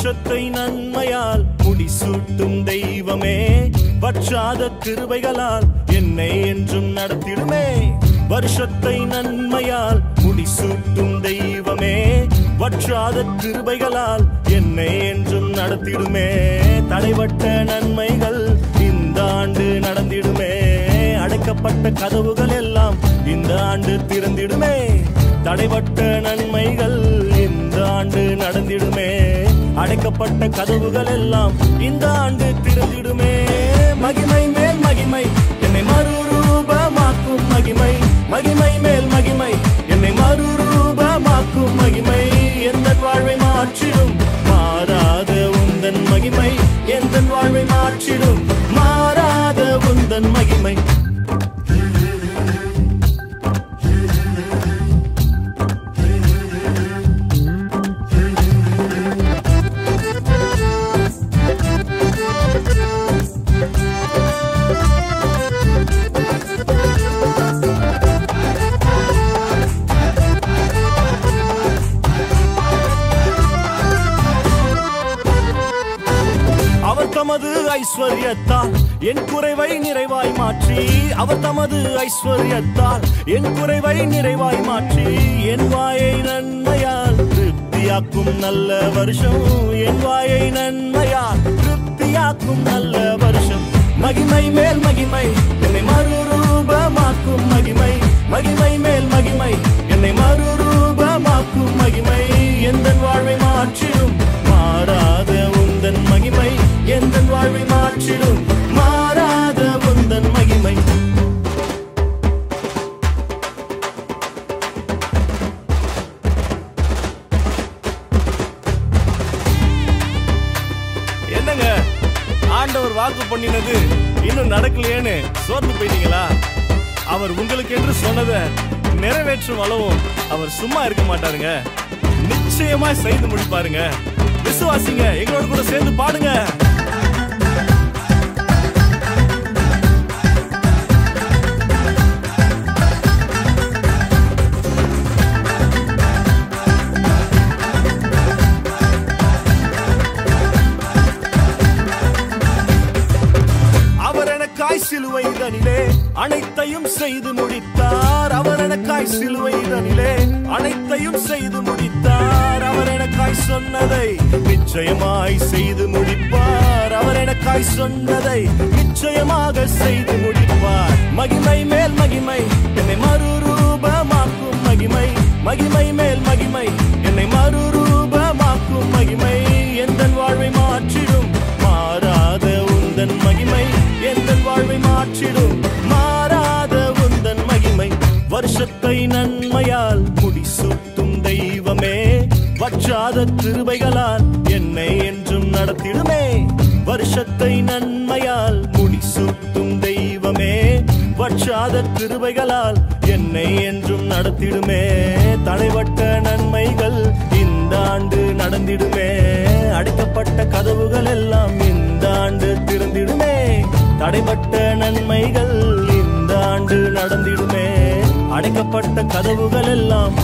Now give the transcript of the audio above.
வருஷத்தை நன்மையால் முடிசூட்டும் தெய்வமே, வற்றாத கிருபைகளால் என்னை என்றும் நடத்திடுமே. வருஷத்தை நன்மையால் முடிசூட்டும் தெய்வமே, வற்றாத கிருபைகளால் என்னை என்றும் நடத்திடுமே. தடைபட்ட நன்மைகள் இந்த ஆண்டு நடந்திடுமே, அடைக்கப்பட்ட கதவுகள் எல்லாம் இந்த ஆண்டு திறந்திடுமே. தடைபட்ட நன்மைகள் இந்த ஆண்டு நடந்திடுமே, அடைக்கப்பட்ட கதவுகள் எல்லாம் இந்த ஆண்டு திறந்திடுமே. மகிமை மேல் மகிமை என்னை மறுரூபமாக்கும் மகிமை, மகிமை மேல் மகிமை என்னை மறுரூபமாக்கும் மகிமை. எந்த வாழ்வை மாற்றிடும் மாறாத உந்தன் மகிமை, எந்த வாழ்வை மாற்றிடும் மாறாத உந்தன் மகிமை. தமது ஐஸ்வர்யத்தால் என் குறைவை நிறைவாய் மாற்றி, அவர் தமது ஐஸ்வர்யத்தால் என் குறைவை நிறைவாய் மாற்றி, என் வாயை நன்மையால் திருப்தியாக்கும் நல்ல வருஷம், என் வாயை நன்மையால் திருப்தியாக்கும் நல்ல வருஷம். மகிமை மேல் மகிமை என்னை மறுரூபமாக்கும் மகிமை, மகிமை மேல் மகிமை என்னை மறுரூபமாக்கும் மகிமை. எந்த வாழ்வை மாற்றிடும் மாறாத உந்தன் மகிமை, எந்த வாழ்வை மாற்றிடும் மாறாத உந்தன் மகிமை. என்னங்க ஆண்டவர் வாக்கு பண்ணினது இன்னும் நடக்கலையேன்னு சோர்ந்து போயிட்டீங்களா? அவர் உங்களுக்கு என்று சொன்னதை நிறைவேற்றும் அளவும் அவர் சும்மா இருக்க மாட்டாருங்க, நிச்சயமா செய்து முடிப்பாருங்க. விசுவாசிங்க, எங்களோட கூட சேர்ந்து பாடுங்க. சிலுவை தனிலே அனைத்தையும் செய்து முடித்தார், அவர் எனக்காய் சிலுவை தனிலே அனைத்தையும் செய்து முடித்தார். அவர் எனக்காய் சொன்னதை நிச்சயமாய் செய்து முடிப்பார், அவர் எனக்காய் சொன்னதை நிச்சயமாக செய்து முடிப்பார். மகிமை மேல் மகிமை என்னை மறுரூபமாக்கும் மகிமை, மகிமை மேல் மகிமை என்னை மறுரூபமாக்கும் மகிமை. எந்த வாழ்வை மாற்றிடும் மாறாத உந்தன் மகிமை, எந்த வாழ்வை மாற்றிடும் மாறாத உந்தன் மகிமை. வருஷத்தை நன்மையால் முடிசூட்டும் தெய்வமே, வற்றாத கிருபைகளால் என்னை என்றும் நடத்திடுமே. வருஷத்தை நன்மையால் முடிசூட்டும் தெய்வமே, வற்றாத கிருபைகளால் என்னை என்றும் நடத்திடுமே. தடைபட்ட நன்மைகள் இந்த ஆண்டு நடந்திடுமே, அடைக்கப்பட்ட கதவுகள் எல்லாம் இந்த ஆண்டு திறந்திடுமே. தடைபட்ட நன்மைகள் இந்த ஆண்டு நடந்திடுமே, அடைக்கப்பட்ட கதவுகள் எல்லாம்